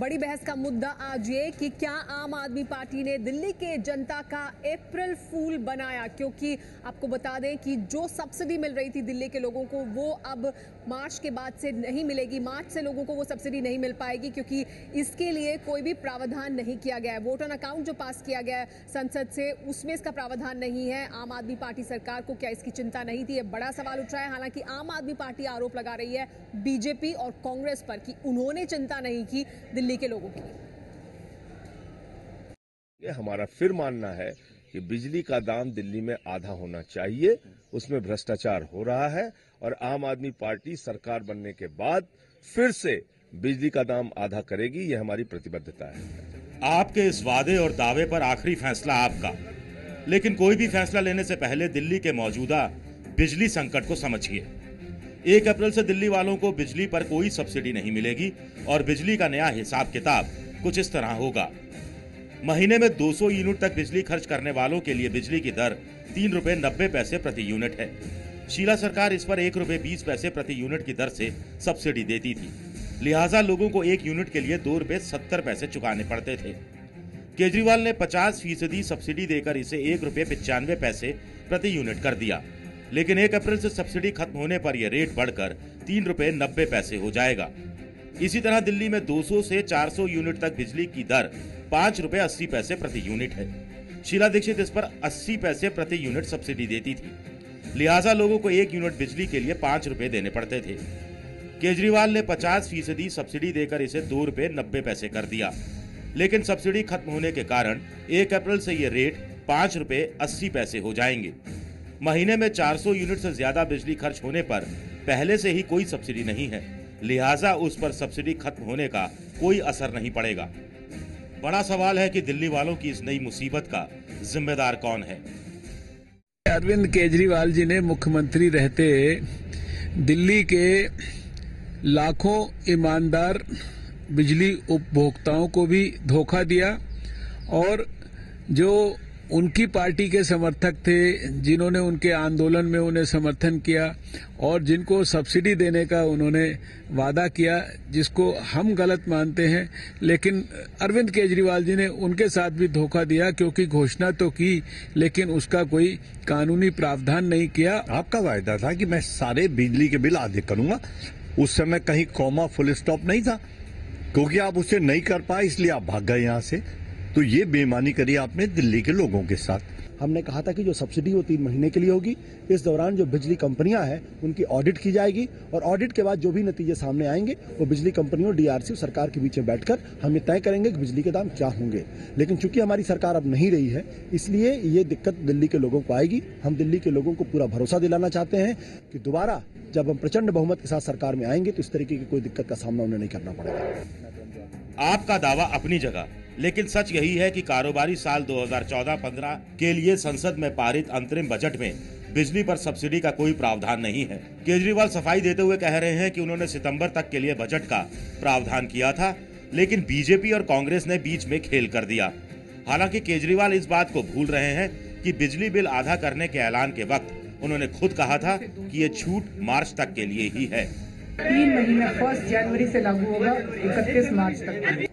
बड़ी बहस का मुद्दा आज ये कि क्या आम आदमी पार्टी ने दिल्ली के जनता का अप्रैल फूल बनाया, क्योंकि आपको बता दें कि जो सब्सिडी मिल रही थी दिल्ली के लोगों को वो अब मार्च के बाद से नहीं मिलेगी। मार्च से लोगों को वो सब्सिडी नहीं मिल पाएगी क्योंकि इसके लिए कोई भी प्रावधान नहीं किया गया है। वोट ऑन अकाउंट जो पास किया गया है संसद से, उसमें इसका प्रावधान नहीं है। आम आदमी पार्टी सरकार को क्या इसकी चिंता नहीं थी? ये बड़ा सवाल उठ रहा है। हालांकि आम आदमी पार्टी आरोप लगा रही है बीजेपी और कांग्रेस पर कि उन्होंने चिंता नहीं की दिल्ली के लोगों की। हमारा फिर मानना है कि बिजली का दाम दिल्ली में आधा होना चाहिए, उसमें भ्रष्टाचार हो रहा है और आम आदमी पार्टी सरकार बनने के बाद फिर से बिजली का दाम आधा करेगी, ये हमारी प्रतिबद्धता है। आपके इस वादे और दावे पर आखिरी फैसला आपका, लेकिन कोई भी फैसला लेने से पहले दिल्ली के मौजूदा बिजली संकट को समझिए। 1 अप्रैल से दिल्ली वालों को बिजली पर कोई सब्सिडी नहीं मिलेगी और बिजली का नया हिसाब किताब कुछ इस तरह होगा। महीने में 200 यूनिट तक बिजली खर्च करने वालों के लिए बिजली की दर 3 रुपए 90 पैसे प्रति यूनिट है। शीला सरकार इस पर 1 रुपए 20 पैसे प्रति यूनिट की दर से सब्सिडी देती थी, लिहाजा लोगों को 1 यूनिट के लिए 2 रुपए 70 पैसे चुकाने पड़ते थे। केजरीवाल ने 50% सब्सिडी देकर इसे 1 रुपए 95 पैसे प्रति यूनिट कर दिया, लेकिन 1 अप्रैल से सब्सिडी खत्म होने पर यह रेट बढ़कर 3 रुपए 90 पैसे हो जाएगा। इसी तरह दिल्ली में 200 से 400 यूनिट तक बिजली की दर 5 रुपए 80 पैसे प्रति यूनिट है। शीला दीक्षित इस पर 80 पैसे प्रति यूनिट सब्सिडी देती थी, लिहाजा लोगों को 1 यूनिट बिजली के लिए 5 रुपए देने पड़ते थे। केजरीवाल ने 50% सब्सिडी देकर इसे 2 रुपए 90 पैसे कर दिया, लेकिन सब्सिडी खत्म होने के कारण 1 अप्रैल से ये रेट 5 रुपए 80 पैसे हो जाएंगे। महीने में 400 यूनिट से ज्यादा बिजली खर्च होने पर पहले से ही कोई सब्सिडी नहीं है, लिहाजा उस पर सब्सिडी खत्म होने का कोई असर नहीं पड़ेगा। बड़ा सवाल है कि दिल्ली वालों की इस नई मुसीबत का जिम्मेदार कौन है? अरविंद केजरीवाल जी ने मुख्यमंत्री रहते दिल्ली के लाखों ईमानदार बिजली उपभोक्ताओं को भी धोखा दिया और जो उनकी पार्टी के समर्थक थे, जिन्होंने उनके आंदोलन में उन्हें समर्थन किया और जिनको सब्सिडी देने का उन्होंने वादा किया, जिसको हम गलत मानते हैं, लेकिन अरविंद केजरीवाल जी ने उनके साथ भी धोखा दिया क्योंकि घोषणा तो की लेकिन उसका कोई कानूनी प्रावधान नहीं किया। आपका वायदा था कि मैं सारे बिजली के बिल आधे करूंगा, उस समय कहीं कॉमा फुल स्टॉप नहीं था, क्योंकि आप उसे नहीं कर पाए इसलिए आप भाग गए यहाँ से। तो ये बेईमानी करी आपने दिल्ली के लोगों के साथ। हमने कहा था कि जो सब्सिडी वो 3 महीने के लिए होगी, इस दौरान जो बिजली कंपनियां हैं उनकी ऑडिट की जाएगी और ऑडिट के बाद जो भी नतीजे सामने आएंगे वो बिजली कंपनियों, डीआरसी और सरकार के बीच में बैठकर हम ये तय करेंगे कि बिजली के दाम क्या होंगे। लेकिन चूंकि हमारी सरकार अब नहीं रही है, इसलिए ये दिक्कत दिल्ली के लोगों को आएगी। हम दिल्ली के लोगों को पूरा भरोसा दिलाना चाहते हैं कि दोबारा जब हम प्रचंड बहुमत के साथ सरकार में आएंगे तो इस तरीके की कोई दिक्कत का सामना उन्हें नहीं करना पड़ेगा। आपका दावा अपनी जगह, लेकिन सच यही है कि कारोबारी साल 2014-15 के लिए संसद में पारित अंतरिम बजट में बिजली पर सब्सिडी का कोई प्रावधान नहीं है। केजरीवाल सफाई देते हुए कह रहे हैं कि उन्होंने सितंबर तक के लिए बजट का प्रावधान किया था, लेकिन बीजेपी और कांग्रेस ने बीच में खेल कर दिया। हालांकि केजरीवाल इस बात को भूल रहे हैं कि बिजली बिल आधा करने के ऐलान के वक्त उन्होंने खुद कहा था कि ये छूट मार्च तक के लिए ही है। 3 महीने 1 जनवरी से लागू होगा, 31 मार्च तक।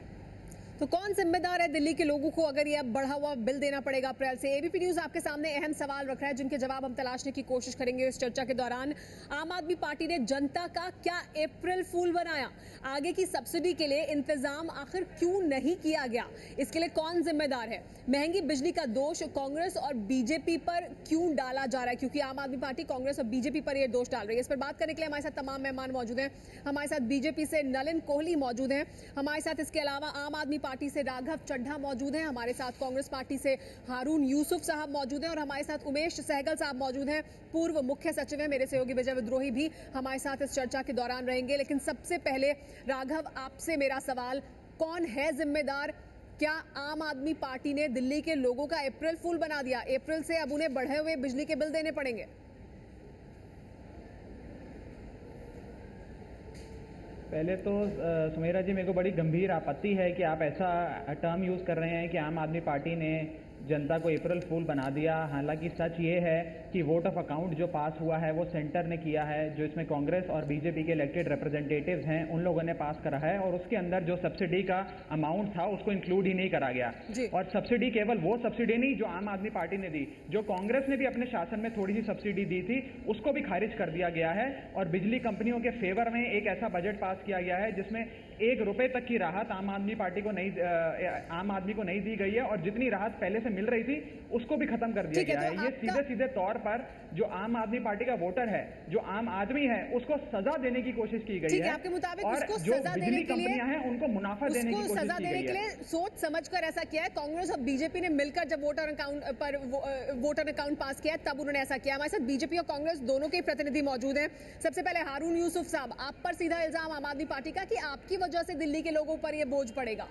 तो कौन जिम्मेदार है दिल्ली के लोगों को अगर ये अब बढ़ा हुआ बिल देना पड़ेगा अप्रैल से? एबीपी न्यूज आपके सामने अहम सवाल रख रहा है जिनके जवाब हम तलाशने की कोशिश करेंगे इस चर्चा के दौरान। आम आदमी पार्टी ने जनता का क्या अप्रैल फूल बनाया? आगे की सब्सिडी के लिए इंतजाम आखिर क्यों नहीं किया गया? इसके लिए कौन जिम्मेदार है? महंगी बिजली का दोष कांग्रेस और बीजेपी पर क्यों डाला जा रहा है? क्योंकि आम आदमी पार्टी कांग्रेस और बीजेपी पर यह दोष डाल रही है। इस पर बात करने के लिए हमारे साथ तमाम मेहमान मौजूद हैं। हमारे साथ बीजेपी से नलिन कोहली मौजूद हैं, हमारे साथ इसके अलावा आम आदमी पार्टी से राघव चड्ढा मौजूद हैं, हमारे साथ कांग्रेस पार्टी से हारून यूसुफ साहब मौजूद हैं और हमारे साथ उमेश सहगल साहब मौजूद हैं, पूर्व मुख्य सचिव हैं। मेरे सहयोगी विजय विद्रोही भी हमारे साथ इस चर्चा के दौरान रहेंगे। लेकिन सबसे पहले राघव, आपसे मेरा सवाल, कौन है जिम्मेदार? क्या आम आदमी पार्टी ने दिल्ली के लोगों का अप्रैल फूल बना दिया? अप्रैल से अब उन्हें बढ़े हुए बिजली के बिल देने पड़ेंगे? पहले तो सुमेरा जी, मेरे को बड़ी गंभीर आपत्ति है कि आप ऐसा टर्म यूज़ कर रहे हैं कि आम आदमी पार्टी ने जनता को अप्रैल फूल बना दिया। हालांकि सच ये है कि वोट ऑफ अकाउंट जो पास हुआ है वो सेंटर ने किया है, जो इसमें कांग्रेस और बीजेपी के इलेक्टेड रिप्रेजेंटेटिव्स हैं उन लोगों ने पास करा है, और उसके अंदर जो सब्सिडी का अमाउंट था उसको इंक्लूड ही नहीं करा गया। और सब्सिडी केवल वो सब्सिडी नहीं जो आम आदमी पार्टी ने दी, जो कांग्रेस ने भी अपने शासन में थोड़ी सी सब्सिडी दी थी उसको भी खारिज कर दिया गया है। और बिजली कंपनियों के फेवर में एक ऐसा बजट पास किया गया है जिसमें ₹1 तक की राहत आम आदमी को नहीं दी गई है, और जितनी राहत पहले से मिल रही थी उसको भी खत्म कर दिया गया है। ये सीधे सीधे तौर पर जो आम आदमी पार्टी का वोटर है, जो आम आदमी है, उसको सजा देने की कोशिश की गई है। आपके मुताबिक और उसको जो सजा बिजली कंपनियां हैं उनको मुनाफा देने की कोशिश सजा की देने गई के है। लिए सोच समझकर ऐसा किया है। कांग्रेस और बीजेपी ने मिलकर जब वोटर अकाउंट पास किया तब उन्होंने ऐसा किया। हमारे साथ बीजेपी और कांग्रेस दोनों के प्रतिनिधि मौजूद हैं। सबसे पहले हारून यूसुफ साहब, आप पर सीधा इल्जाम आम आदमी पार्टी का कि आपकी वजह से दिल्ली के लोगों पर यह बोझ पड़ेगा।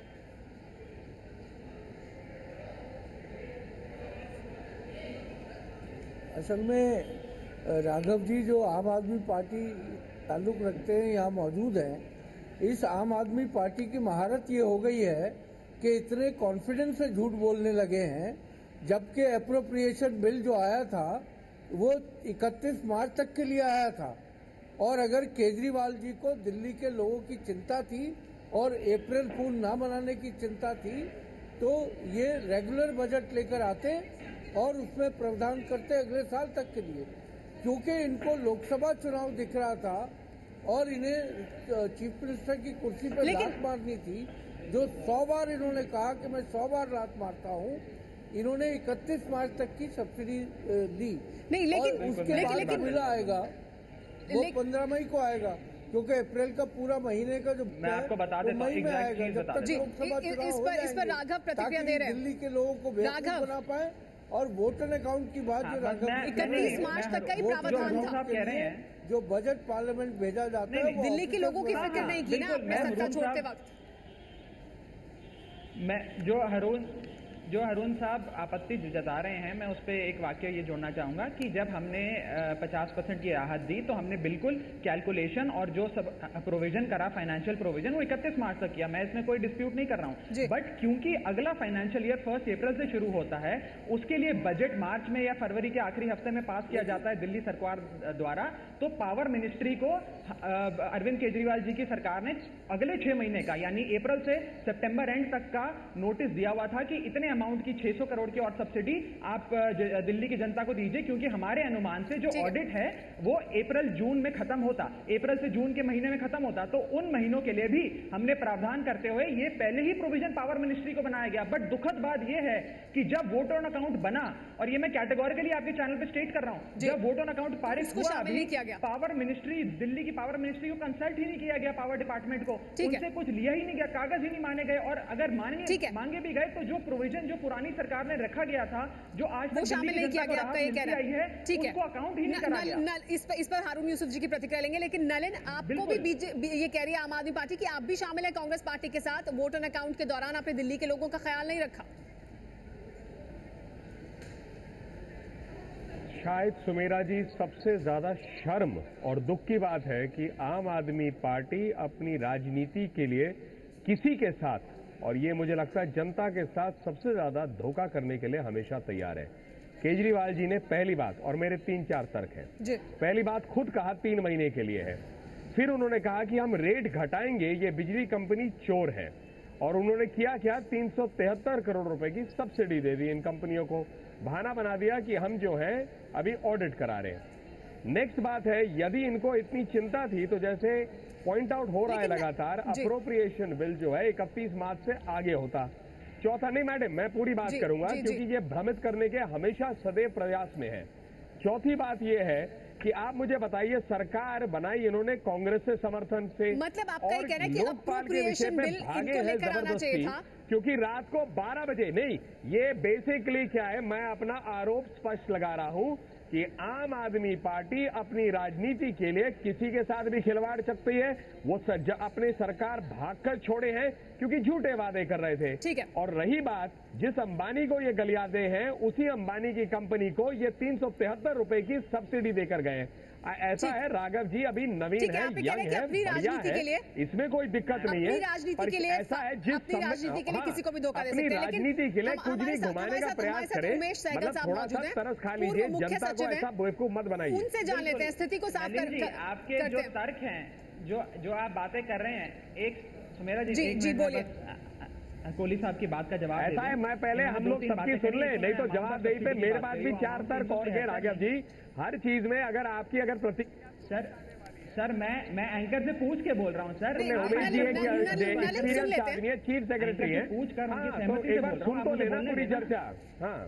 असल में राघव जी जो आम आदमी पार्टी ताल्लुक रखते हैं यहाँ मौजूद हैं, इस आम आदमी पार्टी की महारत ये हो गई है कि इतने कॉन्फिडेंस से झूठ बोलने लगे हैं, जबकि एप्रोप्रिएशन बिल जो आया था वो 31 मार्च तक के लिए आया था। और अगर केजरीवाल जी को दिल्ली के लोगों की चिंता थी और अप्रैल फूल ना मनाने की चिंता थी तो ये रेगुलर बजट लेकर आते और उसमें प्रावधान करते अगले साल तक के लिए। क्योंकि इनको लोकसभा चुनाव दिख रहा था और इन्हें चीफ मिनिस्टर की कुर्सी पर लात मारनी थी, जो 100 बार इन्होंने कहा कि मैं 100 बार लात मारता हूँ, इन्होंने 31 मार्च तक की सब्सिडी दी। नहीं, लेकिन उसके बाद बिल आएगा वो 15 मई को आएगा, क्योंकि अप्रैल का पूरा महीने का जो मैं आपको बता देता हूं, मई में आएगा। जब तक लोकसभा चुनाव हो जाएंगे, राघव प्रतिक्रिया दे रहे हैं, दिल्ली के लोगों को बेवकूफ बना पाए। और वोटर अकाउंट की बात जो राघव 31 मार्च तक का ही प्रावधान था, कह रहे हैं जो बजट पार्लियामेंट भेजा जाता है, दिल्ली के लोगों की फिक्र नहीं की ना आपने सत्ता छोड़ते वक्त। मैं जो हरून साहब आपत्ति जता रहे हैं, मैं उस पर एक वाक्य ये जोड़ना चाहूंगा कि जब हमने 50% की राहत दी तो हमने बिल्कुल कैलकुलेशन और जो सब प्रोविजन करा, फाइनेंशियल प्रोविजन, वो 31 मार्च तक किया। मैं इसमें कोई डिस्प्यूट नहीं कर रहा हूं, बट क्योंकि अगला फाइनेंशियल ईयर 1 अप्रैल से शुरू होता है, उसके लिए बजट मार्च में या फरवरी के आखिरी हफ्ते में पास किया जाता है दिल्ली सरकार द्वारा। तो पावर मिनिस्ट्री को अरविंद केजरीवाल जी की सरकार ने अगले 6 महीने का, यानी अप्रैल से सितंबर एंड तक का नोटिस दिया हुआ था कि इतने अमाउंट की 600 करोड़ की और सब्सिडी आप दिल्ली की जनता को दीजिए, क्योंकि हमारे अनुमान से जो ऑडिट है वो अप्रैल जून में खत्म होता, अप्रैल से जून के महीने में खत्म होता। तो उन महीनों के लिए भी हमने प्रावधान करते हुए ये पहले ही प्रोविजन पावर मिनिस्ट्री को बनाया गया। बट दुखद बात यह है कि जब वोट ऑन अकाउंट बना, और ये मैं कैटेगोरिकली आपके चैनल पे स्टेट कर रहा हूं, जब वोट ऑन अकाउंट पारित हुआ, पावर मिनिस्ट्री, दिल्ली की पावर मिनिस्ट्री को कंसल्ट ही नहीं किया गया, पावर डिपार्टमेंट को उनसे कुछ लिया ही नहीं गया, कागज ही नहीं माने गए। और अगर मांगे भी गए तो जो प्रोविजन जो पुरानी सरकार ने रखा गया था, जो आज तक शामिल नहीं किया गया, आपका ये कहना है, ठीक है, उसको अकाउंट ही नहीं करा गया। इस पर हारून यूसुफ जी की प्रतिक्रिया लेंगे, लेकिन नलिन, आपको भी ये कह रही है आम आदमी पार्टी कि आप भी शामिल है कांग्रेस पार्टी के साथ, वोट ऑन अकाउंट के दौरान आपने दिल्ली के लोगों का ख्याल नहीं रखा। शायद सुमेरा जी, सबसे ज्यादा शर्म और दुख की बात है कि आम आदमी पार्टी अपनी राजनीति के लिए किसी के साथ, और ये मुझे लगता है जनता के साथ, सबसे ज्यादा धोखा करने के लिए हमेशा तैयार है। केजरीवाल जी ने पहली बात, और मेरे 3-4 तर्क हैं, पहली बात खुद कहा 3 महीने के लिए है, फिर उन्होंने कहा कि हम रेट घटाएंगे, ये बिजली कंपनी चोर है, और उन्होंने किया क्या, 373 करोड़ रुपए की सब्सिडी दे दी इन कंपनियों को, बहाना बना दिया कि हम जो है अभी ऑडिट करा रहे हैं। नेक्स्ट बात है, यदि इनको इतनी चिंता थी तो जैसे पॉइंट आउट हो रहा है लगातार, अप्रोप्रिएशन बिल जो है 31 मार्च से आगे होता। चौथा, नहीं मैडम, मैं पूरी बात करूंगा क्योंकि ये भ्रमित करने के हमेशा सदैव प्रयास में है। चौथी बात ये है कि आप मुझे बताइए, सरकार बनाई इन्होंने कांग्रेस से समर्थन से, मतलब आप कह रहे हैं कि अप्रोप्रिएशन बिल इनको लेकर आना चाहिए था, क्योंकि रात को 12 बजे, नहीं, ये बेसिकली क्या है, मैं अपना आरोप स्पष्ट लगा रहा हूं कि आम आदमी पार्टी अपनी राजनीति के लिए किसी के साथ भी खिलवाड़ सकती है। वो अपने सरकार भागकर छोड़े हैं क्योंकि झूठे वादे कर रहे थे। ठीक है। और रही बात, जिस अंबानी को ये गलियाते हैं, उसी अंबानी की कंपनी को ये 373 रुपए की सब्सिडी देकर गए हैं। ऐसा है राघव जी, अभी नवीन है, यंग है, बढ़िया है, इसमें कोई दिक्कत नहीं है। राजनीति के लिए ऐसा है जिस राजनीति के लिए किसी को भी धोखा दे सकते हैं, राजनीति के लिए कुछ भी घुमाने का प्रयास करे, मतलब थोड़ा सा तरस खा लीजिए, जनता को ऐसा बेवकूफ मत बनाइए। उनसे जान लेते हैं स्थिति को साफ कर। आपके जो तर्क हैं, जो आप बातें कर रहे हैं, एक सुमेरा जी बोलिए। कोहली साहब की बात का जवाब ऐसा है, मैं पहले हम लोग सबकी सुन ले, नहीं तो जवाब दे पे मेरे पास भी 4 तर्क और के राघव जी। हर चीज में अगर आपकी प्रतिक्रिया सर मैं एंकर से पूछ के बोल रहा हूँ सर। उमेश जी एक्सपीरियंस आदमी है, चीफ सेक्रेटरी है, पूछ कर एक बार सुन तो लेना पूरी चर्चा। हाँ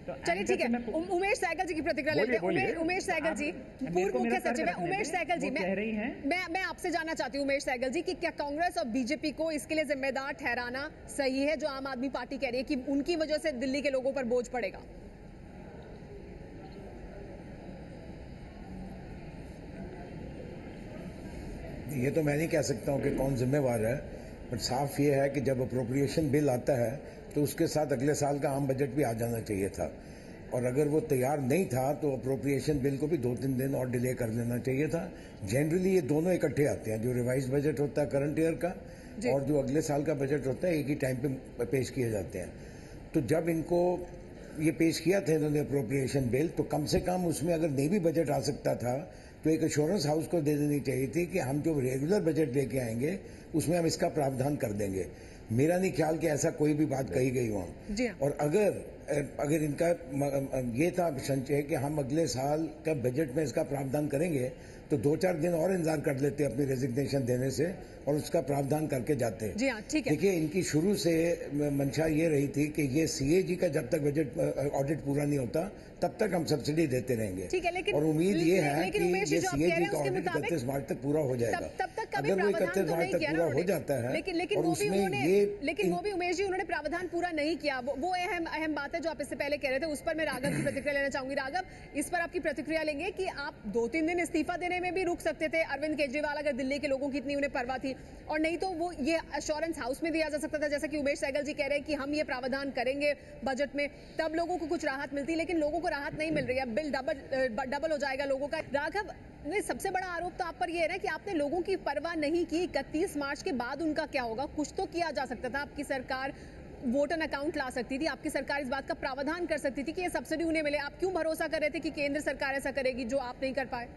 चलिए ठीक है, उमेश सहगल जी की प्रतिक्रिया लेते हैं। उमेश सहगल जी पूर्व मुख्य सचिव है। उमेश सहगल जी, मैं आपसे जानना चाहती हूँ उमेश सहगल जी कि क्या कांग्रेस और बीजेपी को इसके लिए जिम्मेदार ठहराना सही है जो आम आदमी पार्टी कह रही है कि उनकी वजह से दिल्ली के लोगों पर बोझ पड़ेगा? ये तो मैं नहीं कह सकता हूँ कि कौन जिम्मेवार है, बट साफ ये है कि जब अप्रोप्रिएशन बिल आता है तो उसके साथ अगले साल का आम बजट भी आ जाना चाहिए था, और अगर वो तैयार नहीं था तो अप्रोप्रिएशन बिल को भी 2-3 दिन और डिले कर देना चाहिए था। जनरली ये दोनों इकट्ठे आते हैं, जो रिवाइज बजट होता है करंट ईयर का और जो अगले साल का बजट होता है, एक ही टाइम पे पेश किए जाते हैं। तो जब इनको ये पेश किया था इन्होंने अप्रोप्रिएशन बिल, तो कम से कम उसमें अगर नहीं भी बजट आ सकता था तो एक एश्योरेंस हाउस को दे देनी चाहिए थी कि हम जो रेगुलर बजट लेके आएंगे उसमें हम इसका प्रावधान कर देंगे। मेरा नहीं ख्याल कि ऐसा कोई भी बात कही गई वहां। और अगर इनका ये था संचय कि हम अगले साल का बजट में इसका प्रावधान करेंगे तो 2-4 दिन और इंतजार कर लेते अपनी रेजिग्नेशन देने से और उसका प्रावधान करके जाते। जी हाँ, ठीक है। देखिए, इनकी शुरू से मंशा ये रही थी कि ये सीएजी का जब तक बजट ऑडिट पूरा नहीं होता तब तक हम सब्सिडी देते रहेंगे। ठीक है, लेकिन और उम्मीद ये है कि ये सीएजी का ऑडिट 31 मार्च तक पूरा हो जाएगा। तब तक कभी अगर वो प्रावधान 31 मार्च तक पूरा हो जाता है, लेकिन वो भी उमेश जी उन्होंने प्रावधान पूरा नहीं किया। वो अहम बात है जो आप इससे पहले कह रहे थे, उस पर मैं राघव की प्रतिक्रिया लेना चाहूंगी। राघव, इस पर आपकी प्रतिक्रिया लेंगे कि आप 2-3 दिन इस्तीफा देने में भी रुक सकते थे अरविंद केजरीवाल, अगर दिल्ली के लोगों की इतनी उन्हें परवाह थी, और नहीं तो वो ये एश्योरेंस हाउस में दिया जा सकता था, जैसा कि उमेश सहगल जी कह रहे हैं कि हम ये प्रावधान करेंगे बजट में, तब लोगों को कुछ राहत मिलती, लेकिन लोगों को राहत नहीं मिल रही है। बिल डबल हो जाएगा लोगों का। राघव, सबसे बड़ा आरोप तो आप पर यह है ना कि आपने लोगों की परवाह नहीं की। 31 मार्च के बाद उनका क्या होगा? कुछ तो किया जा सकता था। आपकी सरकार वोटर अकाउंट ला सकती थी, आपकी सरकार इस बात का प्रावधान कर सकती थी कि ये सब्सिडी उन्हें मिले। आप क्यों भरोसा कर रहे थे कि केंद्र सरकार ऐसा करेगी जो आप नहीं कर पाए?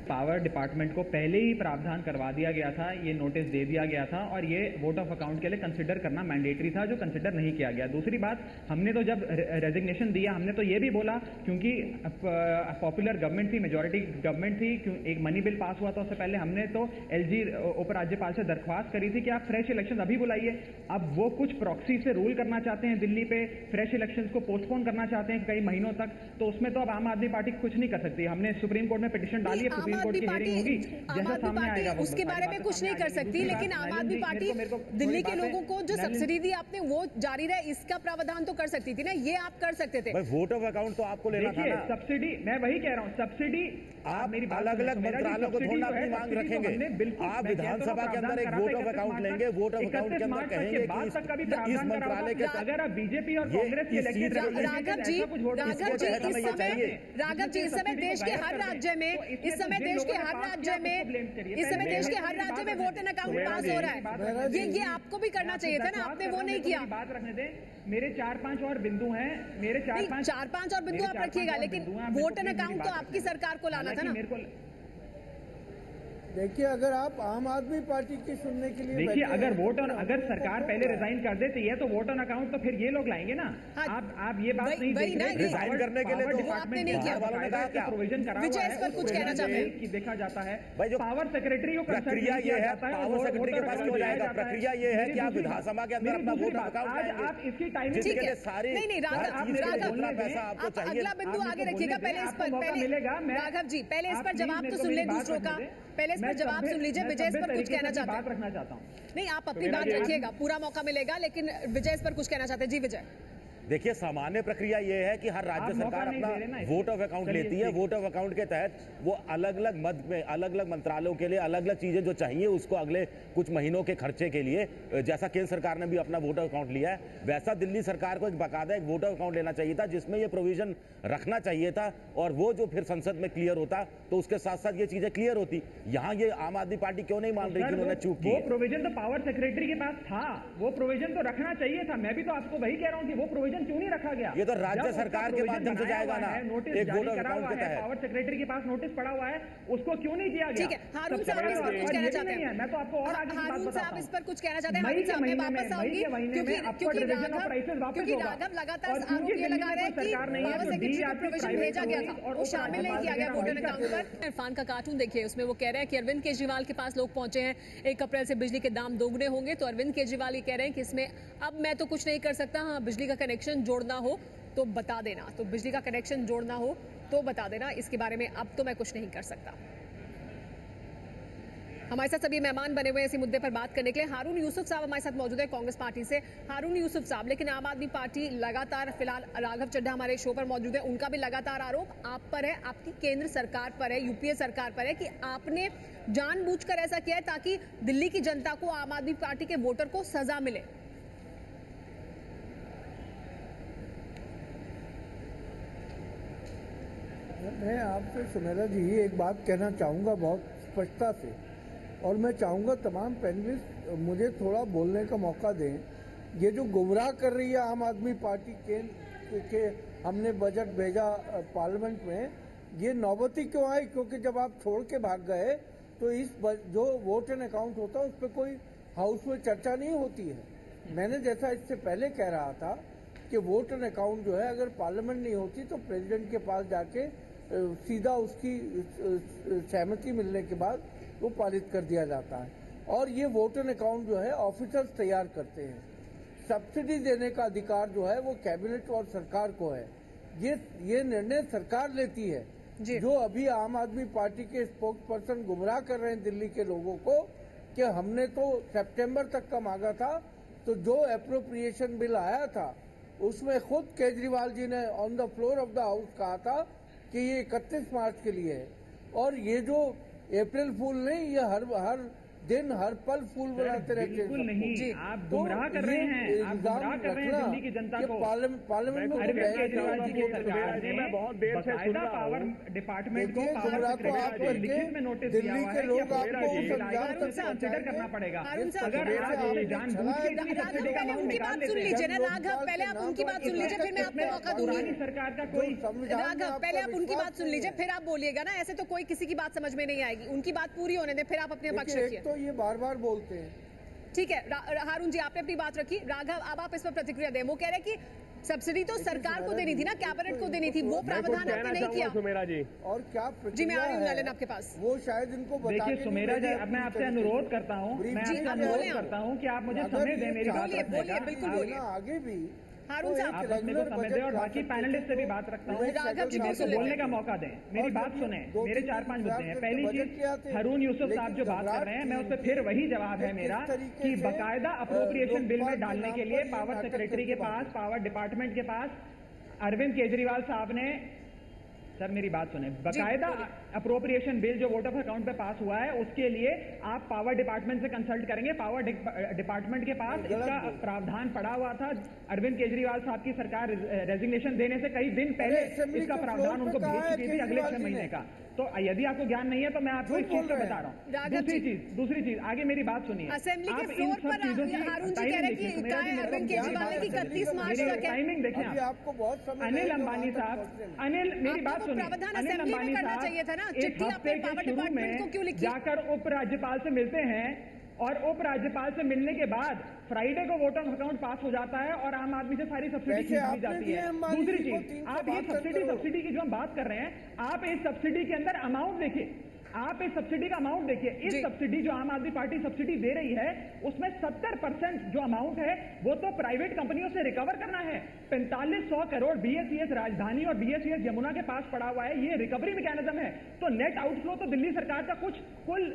पावर डिपार्टमेंट को पहले ही प्रावधान करवा दिया गया था, ये नोटिस दे दिया गया था, और ये वोट ऑफ अकाउंट के लिए कंसिडर करना मैंडेटरी था, जो कंसिडर नहीं किया गया। दूसरी बात, हमने तो जब रेजिग्नेशन दिया हमने तो ये भी बोला, क्योंकि पॉपुलर गवर्नमेंट थी, मेजोरिटी गवर्नमेंट थी, एक मनी बिल पास हुआ था, उससे पहले हमने तो एलजी उपराज्यपाल से दरख्वास्त करी थी कि आप फ्रेश इलेक्शन अभी बुलाइए। अब वो कुछ प्रॉक्सी से रूल करना चाहते हैं दिल्ली पे, फ्रेश इलेक्शन को पोस्टपोन करना चाहते हैं कई महीनों तक, तो उसमें तो अब आम आदमी पार्टी कुछ नहीं कर सकती। हमने सुप्रीम कोर्ट में पिटीशन डाली है, आम आदमी पार्टी उसके बारे में कुछ नहीं कर सकती, लेकिन आम आदमी पार्टी दिल्ली के लोगों को जो सब्सिडी दी आपने वो जारी रहे, इसका प्रावधान तो कर सकती थी ना, ये आप कर सकते थे। वोट ऑफ अकाउंट तो आपको लेना था ना। सब्सिडी, मैं वही कह रहा हूँ, सब्सिडी आप अलग अलग मंत्रालयों को थोड़ा अपनी मांग रखेंगे। आप विधानसभा के अंदर एक वोट ऑफ अकाउंट लेंगे, वोट ऑफ अकाउंट के अंदर कहेंगे कि इस मंत्रालय के अगर आप बीजेपी और कांग्रेस के इलेक्टेड राघव जी इस समय देश के हर राज्य में वोट एंड अकाउंट पास हो रहा है, ये आपको भी करना चाहिए था ना, आपने वो नहीं किया। बात रखने दें, मेरे 4-5 और बिंदु हैं, मेरे 4-5 और बिंदु आप रखिएगा, लेकिन वोट एंड अकाउंट तो आपकी सरकार को लाना था ना। देखिए, अगर आप आम आदमी पार्टी की सुनने के लिए देखिए, अगर सरकार पहले रिजाइन कर देती है तो वोट ऑन अकाउंट तो फिर ये लोग लाएंगे ना। आप ये बात नहीं देख रहे। रिजाइन करने के लिए तो आपने नहीं किया, प्रोविजन करा हुआ है, कुछ कहना चाहते हैं कि देखा जाता है पावर सेक्रेटरी को प्रक्रिया ये है, पावर सेक्रेटरी के पास क्यों जाएगा? प्रक्रिया ये है कि आप विधानसभा के अंदर अपना वोट अकाउंट, आप इसकी टाइमिंग सारी पैसा आपको चाहिए। अगला बिंदु आगे रखिएगा, पहले इस पर राघव जी पहले इस पर जवाब तो सुन ले दूसरों का, पहले इस पर जवाब सुन लीजिए। विजय इस पर कुछ कहना चाहते हैं? बात रखना चाहता हूँ। नहीं, आप अपनी बात रखिएगा, पूरा मौका मिलेगा, लेकिन विजय इस पर कुछ कहना चाहते हैं। जी विजय। देखिए, सामान्य प्रक्रिया ये है कि हर राज्य सरकार अपना वोट ऑफ अकाउंट लेती है। वोट ऑफ अकाउंट के तहत वो अलग अलग मद में अलग अलग मंत्रालयों के लिए अलग अलग चीजें जो चाहिए उसको अगले कुछ महीनों के खर्चे के लिए, जैसा केंद्र सरकार ने भी अपना वोट ऑफ अकाउंट लिया है, वैसा दिल्ली सरकार को एक बाकायदा एक वोट ऑफ अकाउंट लेना चाहिए था, जिसमें ये प्रोविजन रखना चाहिए था, और वो जो फिर संसद में क्लियर होता तो उसके साथ साथ ये चीजें क्लियर होती। यहाँ ये आम आदमी पार्टी क्यों नहीं मान रही कि उन्होंने चूक की? वो प्रोविजन तो पावर सेक्रेटरी के पास था, वो प्रोविजन तो रखना चाहिए था। मैं भी तो आपको वही कह रहा हूँ कि वो प्रोविजन क्यों नहीं रखा गया? ये तो राज्य सरकार के माध्यम से जाएगा ना, नोटिस एक जारी वोट करा हुआ है, पावर सेक्रेटरी के पास नोटिस पड़ा हुआ है, उसको क्यों नहीं दिया गया? ठीक है, हारून साहब इस पर कुछ कहना चाहते हैं? मैं तो आपको और आगे हारून साहब इस पर कुछ कहना चाहते हैं? हारून साहब मैं वापस आऊंगी क्योंकि राघव लगातार आरोप ये लगा रहे हैं कि पावर सेक्रेटरी को प्रोविजन भेजा गया था, वो शामिल नहीं किया गया वोटर अकाउंट पर। इरफान का कार्टून देखिए, उसमें वो कह रहे हैं कि अरविंद केजरीवाल के पास लोग पहुंचे हैं, 1 अप्रैल से बिजली के दाम दोगुने होंगे, तो अरविंद केजरीवाल ये कह रहे हैं कि इसमें अब मैं तो कुछ नहीं कर सकता, हाँ बिजली का कनेक्शन जोड़ना हो तो बता देना, तो बिजली का कनेक्शन जोड़ना हो तो बता देना, इसके बारे में अब तो मैं कुछ नहीं कर सकता। हमारे साथ सभी मेहमान बने हुए हैं इसी मुद्दे पर बात करने के लिए। हारून यूसुफ साहब हमारे साथ मौजूद है कांग्रेस पार्टी से। हारून यूसुफ साहब, लेकिन आम आदमी पार्टी लगातार, फिलहाल राघव चड्ढा हमारे शो पर मौजूद है, उनका भी लगातार आरोप आप पर है, आपकी केंद्र सरकार पर है, यूपीए सरकार पर है कि आपने जानबूझकर ऐसा किया है ताकि दिल्ली की जनता को, आम आदमी पार्टी के वोटर को सजा मिले। मैं आपसे सुमेरा जी एक बात कहना चाहूँगा बहुत स्पष्टता से, और मैं चाहूँगा तमाम पैनलिस्ट मुझे थोड़ा बोलने का मौका दें। ये जो गुमराह कर रही है आम आदमी पार्टी के हमने बजट भेजा पार्लियामेंट में, ये नौबती क्यों आई? क्योंकि जब आप छोड़ के भाग गए तो इस जो वोट एंड अकाउंट होता है उस पर कोई हाउस में चर्चा नहीं होती है। मैंने जैसा इससे पहले कह रहा था कि वोट एंड अकाउंट जो है अगर पार्लियामेंट नहीं होती तो प्रेसिडेंट के पास जाके सीधा उसकी सहमति मिलने के बाद वो पारित कर दिया जाता है, और ये वोट एंड अकाउंट जो है ऑफिसर्स तैयार करते हैं। सब्सिडी देने का अधिकार जो है वो कैबिनेट और सरकार को है, ये निर्णय सरकार लेती है। जो अभी आम आदमी पार्टी के स्पोक्स पर्सन गुमराह कर रहे हैं दिल्ली के लोगों को कि हमने तो सितंबर तक का मांगा था, तो जो एप्रोप्रिएशन बिल आया था उसमें खुद केजरीवाल जी ने on the floor of the house कहा था कि ये 31 मार्च के लिए है, और ये जो अप्रैल फूल नहीं, ये हर दिन हर पल फूल बनाते रहते हैं। बिल्कुल नहीं, आप गुमराह कर रहे हैं, आप गुमराह कर रहे हैं दिल्ली की जनता को। पार्लियामेंट में केजरीवाल जी की सरकार ने बहुत देर से सुना पावर डिपार्टमेंट को लिखित में नोटिस दिया हुआ है कि कंसिडर करना पड़ेगा। अगर आप जानबूझ के इतनी सब्सिडी का अमाउंट निकाल लेते हैं। लीजिए ना राघव, पहले आप उनकी बात सुन लीजिए, फिर मैं आपको मौका दूंगी। सरकार का कोई राघव, पहले आप उनकी बात सुन लीजिए, फिर आप बोलिएगा ना, ऐसे तो कोई किसी की बात समझ में नहीं आएगी। उनकी बात पूरी होने दें, फिर आप अपने पक्ष रखिए। तो ये बार बार बोलते हैं। ठीक है हारून जी, आपने अपनी बात रखी। राघव, अब आप इस पर प्रतिक्रिया दें। वो कह रहे हैं कि सब्सिडी तो सरकार को देनी थी ना, कैबिनेट को देनी थी, वो प्रावधान आपने नहीं किया। सुमेरा जी, और क्या जी मैं आ रही हूँ नलिन आपके पास। वो शायद इनको देखिए सुमेरा जी, अब मैं आपसे अनुरोध करता हूँ, कि आप मुझे समय दें मेरी बात रखने का। बिल्कुल बोलिए। आगे भी हारून साहब, आप अपने को समय दें, और बाकी पैनलिस्ट से भी बात रखता हूँ कि मेरे को बोलने का मौका दें, मेरी बात सुने। मेरे 4-5 मुद्दे हैं। पहली चीज, हारून यूसुफ साहब जो बात कर रहे हैं, मैं उस पर फिर वही जवाब है मेरा कि बाकायदा अप्रोप्रिएशन बिल में डालने के लिए पावर सेक्रेटरी के पास, पावर डिपार्टमेंट के पास अरविंद केजरीवाल साहब ने, सर मेरी बात सुने, बाकायदा अप्रोप्रिएशन बिल जो वोट ऑफ अकाउंट पे पास हुआ है उसके लिए आप पावर डिपार्टमेंट से कंसल्ट करेंगे। पावर डिपार्टमेंट के पास इसका प्रावधान पड़ा हुआ था। अरविंद केजरीवाल साहब की सरकार रेजिग्नेशन देने से कई दिन पहले इसका प्रावधान उनको भेज चुकी थी अगले 6 महीने का। तो यदि आपको ज्ञान नहीं है तो मैं आपको इस चीज से बता रहा हूँ। दूसरी चीज आगे मेरी बात सुनिए। असेंबली के फ्लोर पर हारून जी कह रहे हैं कि अरविंद केजरीवाल ने 31 मार्च तक टाइमिंग देखें आपको बहुत समय। अनिल अंबानी साहब, अनिल मेरी बात सुनिए, अनिल अंबानी साहब एक हफ्ते के शुरू में जाकर उपराज्यपाल से मिलते हैं, और उपराज्यपाल से मिलने के बाद फ्राइडे को वोट ऑफ अकाउंट पास हो जाता है और आम आदमी से सारी सब्सिडी खींच ली जाती है। दूसरी चीज, आप ये सब्सिडी की जो हम बात कर रहे हैं, आप इस सब्सिडी के अंदर अमाउंट देखिए, आप इस सब्सिडी का अमाउंट देखिए। इस सब्सिडी जो आम आदमी पार्टी सब्सिडी दे रही है उसमें 70% जो अमाउंट है वो तो प्राइवेट कंपनियों से रिकवर करना है। 4500 करोड़ बीएसईएस राजधानी और बीएसईएस यमुना के पास पड़ा हुआ है, ये रिकवरी मैकेनिज्म है। तो नेट आउटफ्लो तो दिल्ली सरकार का कुछ कुल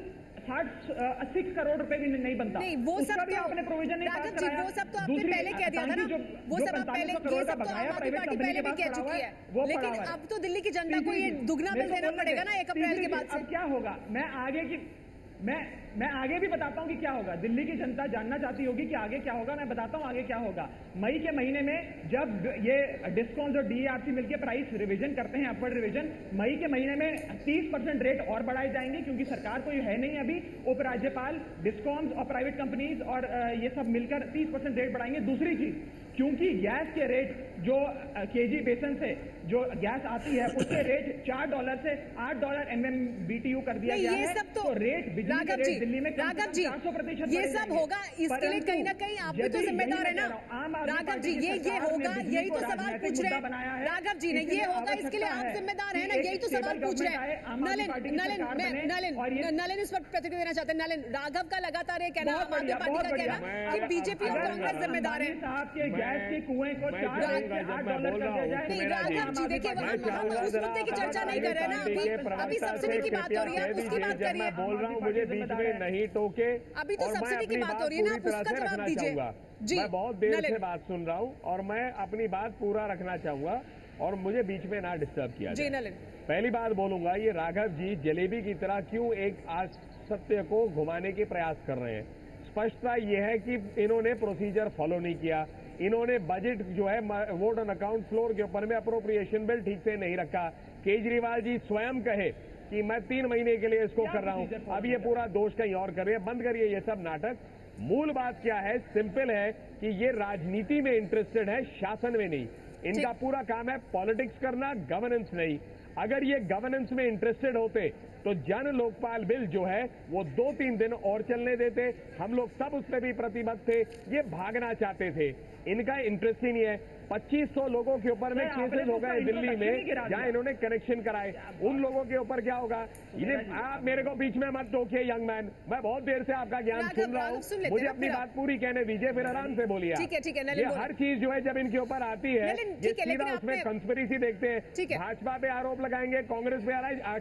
60 करोड़ रुपए भी नहीं बनता। नहीं, वो सब भी आपने प्रोविजन नहीं पास कराया। वो सब तो आपने पहले कह दिया था ना, वो सब आप पहले, ये सब तो आम आदमी पार्टी पहले भी कह चुकी है, लेकिन अब तो दिल्ली की जनता को ये दुगना बिल देना पड़ेगा ना 1 अप्रैल के बाद से। अब क्या होगा, मैं आगे भी बताता हूं कि क्या होगा। दिल्ली की जनता जानना चाहती होगी कि आगे क्या होगा, मैं बताता हूं आगे क्या होगा। मई के महीने में जब ये डिस्कॉम्स और डीआरसी मिलकर प्राइस रिवीजन करते हैं, अपवर्ड रिवीजन, मई के महीने में 30% रेट और बढ़ाए जाएंगे, क्योंकि सरकार कोई है नहीं अभी। उपराज्यपाल, डिस्कॉम्स और प्राइवेट कंपनीज और ये सब मिलकर 30% रेट बढ़ाएंगे। दूसरी चीज, क्योंकि गैस के रेट जो केजी बेसन से जो गैस आती है उसके रेट $4 से $8 MMBTU कर दिया गया है। सब तो रेट बिजली के रेट दिल्ली में 400% ये सब होगा, इसके लिए कहीं ना कहीं आप भी तो जिम्मेदार है ना राघव जी। ये होगा, यही तो सवाल पूछ रहे हैं राघव जी ने, ये होगा इसके लिए आप जिम्मेदार है ना, यही तो सवाल पूछ रहे हैं। नलिन इस पर प्रतिक्रिया देना चाहते हैं। नलिन, राघव का लगातार ये कहना, आम आदमी पार्टी का कहना कि बीजेपी और कांग्रेस जिम्मेदार है। गैस के कुएं को $4 से $8 कर दिया जाए। नहीं राघव जी, देखिए हम उस मुद्दे की चर्चा नहीं कर रहे हैं ना, अभी सब्सिडी की बात हो रही है, उसकी बात करिए। मैं बोल रहा हूँ, मुझे बीच में नहीं टोके। अभी तो सब्सिडी की बात हो रही है ना, आप उसका जवाब दीजिए। मैं बहुत देर से बात सुन रहा हूँ और मैं अपनी बात पूरा रखना चाहूंगा और मुझे बीच में ना डिस्टर्ब किया जाए। पहली बात बोलूंगा, ये राघव जी जलेबी की तरह क्यों एक सत्य को घुमाने के प्रयास कर रहे हैं। स्पष्टता यह है कि इन्होंने प्रोसीजर फॉलो नहीं किया। इन्होंने बजट जो है वोट ऑन अकाउंट फ्लोर के ऊपर में अप्रोप्रिएशन बिल ठीक से नहीं रखा। केजरीवाल जी स्वयं कहे कि मैं 3 महीने के लिए इसको कर रहा हूं, अब ये पूरा दोष कहीं और कर रहे हैं। बंद करिए ये सब नाटक। मूल बात क्या है, सिंपल है कि ये राजनीति में इंटरेस्टेड है, शासन में नहीं। इनका पूरा काम है पॉलिटिक्स करना, गवर्नेंस नहीं। अगर ये गवर्नेंस में इंटरेस्टेड होते तो जन लोकपाल बिल जो है वो 2-3 दिन और चलने देते। हम लोग सब उस पर भी प्रतिबद्ध थे। ये भागना चाहते थे, इनका इंटरेस्ट ही नहीं है। 2500 लोगों के ऊपर में केसेस हो गए दिल्ली में जहां इन्होंने कनेक्शन कराए। उन लोगों के ऊपर क्या होगा? आप मेरे को बीच में मत टोकिए यंग मैन, मैं बहुत देर से आपका ज्ञान सुन रहा हूँ, मुझे अपनी बात पूरी कहने दीजिए, फिर आराम से बोलिए। ये हर चीज जो है जब इनके ऊपर आती है ये सीधा उसमें कंस्पिरेसी देखते हैं। भाजपा पे आरोप लगाएंगे, कांग्रेस पे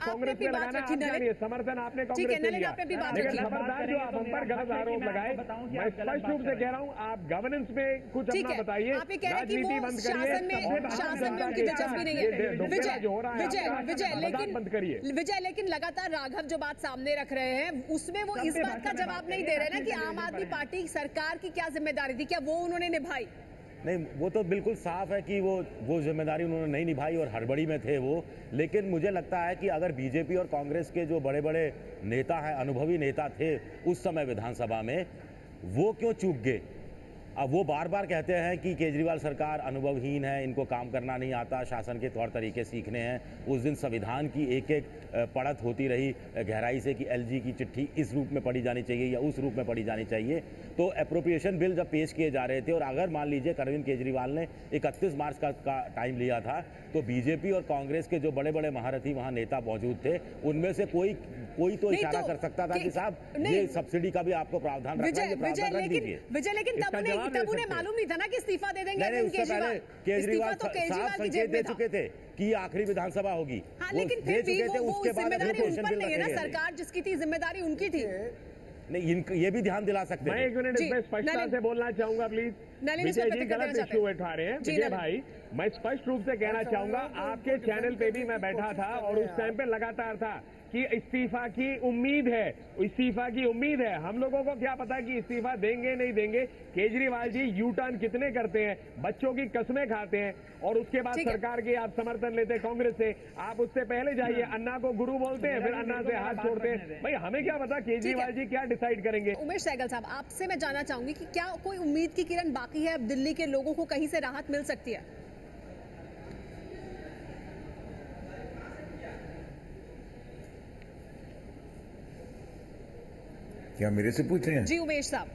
कांग्रेस पे लगाना आप जानिए, समर्थन आपने कांग्रेस से लिया, लेकिन खबरदार जो आप हम पर गलत आरोप लगाए। मैं स्पष्ट रूप से कह रहा हूँ, आप गवर्नेंस में कुछ अपना बताइए, राजनीति बंद करिए, शासन में उनकी दिलचस्पी नहीं है। विजय, लेकिन लगातार राघव जो बात सामने रख रहे हैं उसमें वो इस बात का जवाब नहीं दे रहे ना कि आम आदमी पार्टी सरकार की क्या जिम्मेदारी थी, क्या वो उन्होंने निभाई? नहीं, वो तो बिल्कुल साफ है कि वो जिम्मेदारी उन्होंने नहीं निभाई और हड़बड़ी में थे वो। लेकिन मुझे लगता है कि अगर बीजेपी और कांग्रेस के जो बड़े बड़े नेता हैं, अनुभवी नेता थे उस समय विधानसभा में, वो क्यों चूक गए? अब वो बार बार कहते हैं कि केजरीवाल सरकार अनुभवहीन है, इनको काम करना नहीं आता, शासन के तौर तरीके सीखने हैं। उस दिन संविधान की एक एक पढ़त होती रही गहराई से कि एलजी की चिट्ठी इस रूप में पढ़ी जानी चाहिए या उस रूप में पढ़ी जानी चाहिए। तो एप्रोप्रिएशन बिल जब पेश किए जा रहे थे और अगर मान लीजिए अरविंद केजरीवाल ने 31 मार्च का टाइम लिया था, तो बीजेपी और कांग्रेस के जो बड़े बड़े महारथी वहाँ नेता मौजूद थे, उनमें से कोई तो इशारा कर सकता था कि साहब ये सब्सिडी का भी आपको प्रावधान रखना है, प्रावधान रख दीजिए। विजय, तब उन्हें मालूम नहीं था ना कि इस्तीफा दे देंगे केजरीवाल। केजरीवाल साफ संकेत दे चुके थे कि आखिरी विधानसभा होगी। हाँ, लेकिन फिर भी वो जिम्मेदारी उन पर नहीं है ना, सरकार जिसकी थी जिम्मेदारी उनकी थी। नहीं, ये भी ध्यान दिला सकते हैं। मैं 1 मिनट इसमें स्पष्टता से बोलना चाहूंगा प्लीज। विजय जी गलत इश्यू उठा रहे हैं। विजय भाई, मैं स्पष्ट रूप से कहना चाहूंगा, आपके चैनल पे भी मैं बैठा था और उस टाइम पे लगातार था कि इस्तीफा की उम्मीद है, इस्तीफा की उम्मीद है। हम लोगों को क्या पता कि इस्तीफा देंगे नहीं देंगे। केजरीवाल जी यू टर्न कितने करते हैं, बच्चों की कसमें खाते हैं और उसके बाद सरकार के आप समर्थन लेते हैं कांग्रेस से। आप उससे पहले जाइए, अन्ना को गुरु बोलते हैं, फिर अन्ना से हाथ छोड़ते हैं। भाई हमें क्या पता केजरीवाल जी क्या डिसाइड करेंगे। उमेश सहगल साहब, आपसे मैं जानना चाहूंगी कि क्या कोई उम्मीद की किरण बाकी है, अब दिल्ली के लोगों को कहीं से राहत मिल सकती है? क्या मेरे से पूछ रहे हैं? जी उमेश साहब।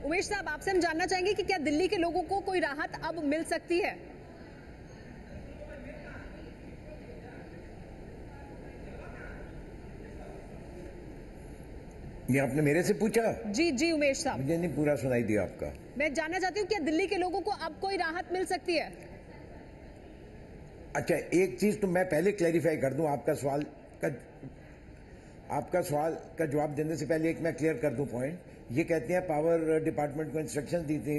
उमेश साहब, आपसे हम जानना चाहेंगे कि क्या दिल्ली के लोगों को कोई राहत अब मिल सकती है? ये आपने मेरे से पूछा? जी जी उमेश साहब, मुझे नहीं पूरा सुनाई दिया आपका। मैं जानना चाहती हूँ क्या दिल्ली के लोगों को अब कोई राहत मिल सकती है? अच्छा, एक चीज तो मैं पहले क्लैरिफाई कर दूं, आपका सवाल का जवाब देने से पहले एक मैं क्लियर कर दूं पॉइंट। ये कहते हैं पावर डिपार्टमेंट को इंस्ट्रक्शन दी थी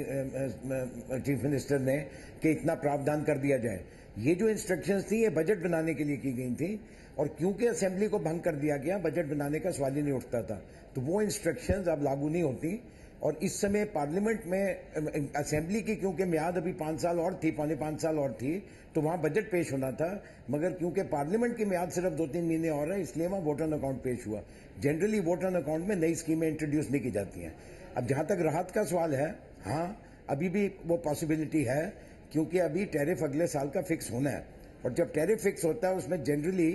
चीफ मिनिस्टर ने कि इतना प्रावधान कर दिया जाए। ये जो इंस्ट्रक्शंस थी ये बजट बनाने के लिए की गई थी, और क्योंकि असेंबली को भंग कर दिया गया, बजट बनाने का सवाल ही नहीं उठता था, तो वो इंस्ट्रक्शंस अब लागू नहीं होती। और इस समय पार्लियामेंट में असेंबली की क्योंकि म्याद अभी 5 साल और थी, 5.25 साल और थी, तो वहां बजट पेश होना था, मगर क्योंकि पार्लियामेंट की म्याद सिर्फ 2-3 महीने और है, इसलिए वहां वोट ऑन अकाउंट पेश हुआ। जनरली वोट ऑन अकाउंट में नई स्कीमें इंट्रोड्यूस नहीं की जाती हैं। अब जहां तक राहत का सवाल है, हाँ अभी भी वो पॉसिबिलिटी है, क्योंकि अभी टैरिफ अगले साल का फिक्स होना है, और जब टैरिफ फिक्स होता है उसमें जनरली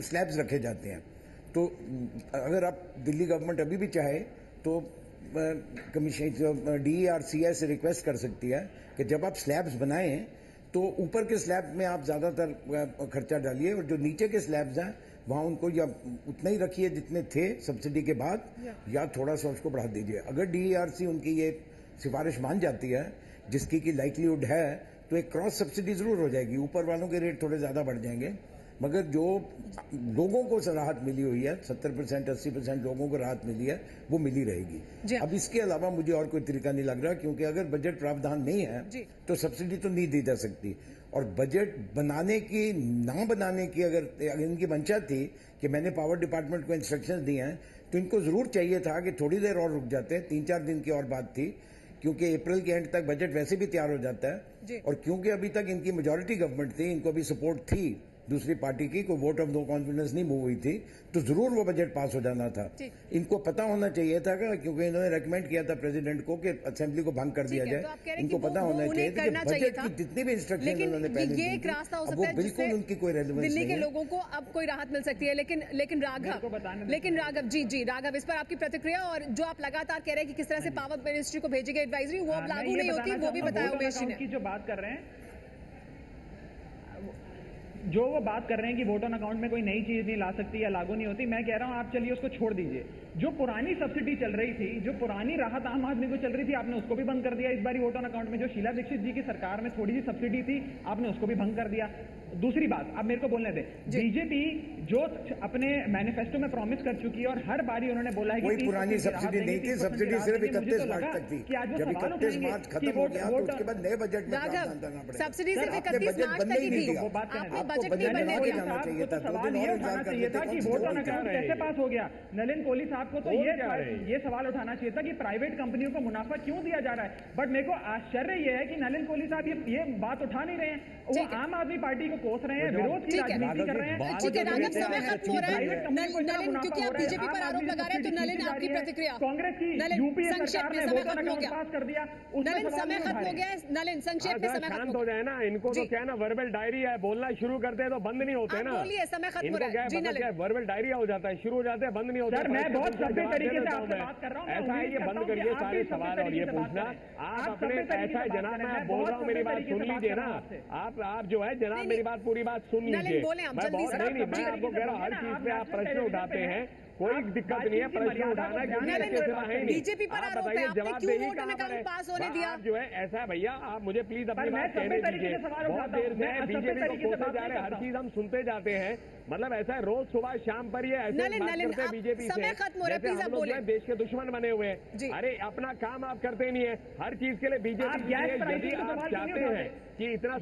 स्लैब्स रखे जाते हैं। तो अगर आप दिल्ली गवर्नमेंट अभी भी चाहे तो कमीशन DERCS से रिक्वेस्ट कर सकती है कि जब आप स्लैब्स बनाएं तो ऊपर के स्लैब में आप ज्यादातर खर्चा डालिए, और जो नीचे के स्लैब्स हैं वहां उनको या उतना ही रखिए जितने थे सब्सिडी के बाद, या थोड़ा सा उसको बढ़ा दीजिए। अगर DERC उनकी ये सिफारिश मान जाती है, जिसकी की लाइक्लीहुड है, तो एक क्रॉस सब्सिडी जरूर हो जाएगी। ऊपर वालों के रेट थोड़े ज्यादा बढ़ जाएंगे, मगर जो लोगों को राहत मिली हुई है, 70% 80% लोगों को राहत मिली है, वो मिली रहेगी। अब इसके अलावा मुझे और कोई तरीका नहीं लग रहा, क्योंकि अगर बजट प्रावधान नहीं है तो सब्सिडी तो नहीं दी जा सकती। और बजट बनाने की ना बनाने की अगर इनकी मंशा थी कि मैंने पावर डिपार्टमेंट को इंस्ट्रक्शंस दिए हैं, तो इनको जरूर चाहिए था कि थोड़ी देर और रुक जाते। 3-4 दिन की और बात थी, क्योंकि अप्रैल के एंड तक बजट वैसे भी तैयार हो जाता है, और क्योंकि अभी तक इनकी मेजोरिटी गवर्नमेंट थी, इनको अभी सपोर्ट थी दूसरी पार्टी की, कोई वोट ऑफ नो कॉन्फिडेंस नहीं मूव हुई थी, तो जरूर वो बजट पास हो जाना था। इनको पता होना चाहिए था, क्योंकि इन्होंने रेकमेंड किया था प्रेसिडेंट को कि असेंबली को भंग कर दिया जाए। इनको पता होना चाहिए था कि बजट की जितनी भी इंस्ट्रक्शन उन्होंने पहले दी थी, वो बिल्कुल उनकी कोई रेलेवेंस नहीं है। दिल्ली के लोगों को अब कोई राहत मिल सकती है। लेकिन राघव जी राघव, इस पर आपकी प्रतिक्रिया, और जो आप लगातार कह रहे हैं कि किस तरह से पावर मिनिस्ट्री को भेजी गई एडवाइजरी वो अब लागू नहीं होती, वो भी बताया उमेश जी ने। जो बात कर रहे हैं, जो वो बात कर रहे हैं कि वोट ऑन अकाउंट में कोई नई चीज नहीं ला सकती या लागू नहीं होती, मैं कह रहा हूं आप चलिए उसको छोड़ दीजिए। जो पुरानी सब्सिडी चल रही थी, जो पुरानी राहत आम आदमी को चल रही थी, आपने उसको भी बंद कर दिया इस बारी वोट ऑन अकाउंट में। जो शीला दीक्षित जी की सरकार में थोड़ी सी सब्सिडी थी, आपने उसको भी भंग कर दिया। दूसरी बात, अब मेरे को बोलने दे, बीजेपी जो अपने मैनिफेस्टो में प्रॉमिस कर चुकी है और हर बारी उन्होंने बोला है कि कोई पुरानी सब्सिडी नहीं थी, सब्सिडी सिर्फ 31 मार्च तक थी। जब 31 मार्च खत्म हो गया तो उसके बाद नए बजट में प्रावधान करना पड़ेगा। सब्सिडी सिर्फ 31 मार्च तक ही थी, आपने बजट नहीं बनने दिया। सवाल ये उठाना चाहिए था कि वोट ऑन अकाउंट कैसे पास हो गया। नलिन कोहली साहब को तो ये सवाल उठाना चाहिए था कि प्राइवेट कंपनियों को मुनाफा क्यों दिया जा रहा है। बट मेरे को आश्चर्य यह है कि नलिन कोहली साहब ये बात उठा नहीं रहे हैं, वो आम आदमी पार्टी को कोस रहे हैं, विरोध की राजनीति कर रहे हैं। ठीक है राघव, समय खत्म हो रहा है। नलिन, क्योंकि आप बीजेपी पर आरोप लगा रहे हैं, तो नलिन आपकी प्रतिक्रिया। कांग्रेस की यूपीए सरकार ने वोट ऑन अकाउंट पास कर दिया। नलिन, समय खत्म हो गया है। नलिन, संक्षेप में समय शांत हो जाए ना, इनको तो क्या ना वर्बल डायरी है, बोलना शुरू करते हैं तो बंद नहीं होते ना। बोलिए, समय खत्म हो रहा है। जी नलिन, वर्बल डायरिया हो जाता है, शुरू हो जाते हैं, बंद नहीं होता। सर मैं बहुत सभ्य तरीके से आपसे बात कर रहा हूं। ऐसा है, ये बंद करिए सारे सवाल और ये पूछना। आप अपने ऐसा है जनाब, मैं बोल रहा हूँ, मेरी बात सुन लीजिए ना। आप जो है जनाब, मेरी बात पूरी बात सुन लीजिए। मैं बहुत नहीं, मैं आपको कह रहा हूँ हर चीज पे आप प्रश्न उठाते हैं, कोई दिक्कत नहीं है प्रश्न उठाना, क्योंकि बीजेपी पर आरोप है, आपने क्यों वोट ऑन अकाउंट पास होने दिया? जो है ऐसा है भैया, आप मुझे प्लीज अपनी बात कहने दीजिए। बहुत देर से बीजेपी को कोसते जा रहे हैं, हर चीज हम सुनते जाते हैं। मतलब ऐसा है, रोज सुबह शाम पर ये ऐसे बात करते हैं बीजेपी से, जैसे हम लोग देश के दुश्मन बने हुए हैं। अरे अपना काम आप करते नहीं है, हर चीज के लिए बीजेपी। यदि आप चाहते हैं कि इतना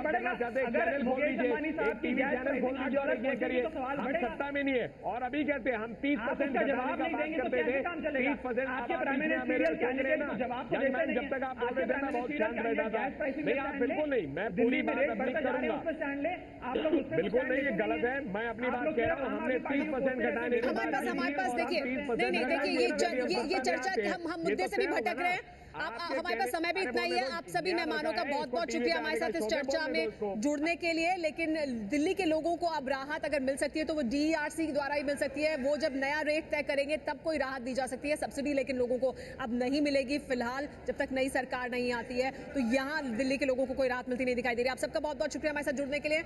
बढ़ना चाहते हैं, चैनल खोल लीजिए, टीवी चैनल खोल लीजिए और ये करिए। हम सत्ता में नहीं है और अभी कहते हैं हम 30% का जवाब नहीं देंगे तो कैसे काम चलेगा? 30% आपके प्राइम मिनिस्टरियल कैंडिडेट को जवाब तो देते नहीं। जब तक आप बोल रहे थे मैं बहुत शांत बैठा था। नहीं, आप बिल्कुल नहीं, मैं पूरी बात अपनी करूंगा। बिल्कुल नहीं, ये गलत है। मैं अपनी बात कह रहा हूँ, हमने 30% घटाने की बात की, हमारे पास देखिए, नहीं देखिए, ये चर्चा हम मुद्दे से भी भटक रहे हैं। आप हमारे पास समय भी इतना ही है। आप सभी मेहमानों का बहुत बहुत शुक्रिया हमारे साथ इस चर्चा में जुड़ने के लिए। लेकिन दिल्ली के लोगों को अब राहत अगर मिल सकती है तो वो DERC द्वारा ही मिल सकती है। वो जब नया रेट तय करेंगे तब कोई राहत दी जा सकती है। सब्सिडी लेकिन लोगों को अब नहीं मिलेगी फिलहाल, जब तक नई सरकार नहीं आती है। तो यहाँ दिल्ली के लोगों को कोई राहत मिलती नहीं दिखाई दे रही। आप सबका बहुत बहुत शुक्रिया हमारे साथ जुड़ने के लिए।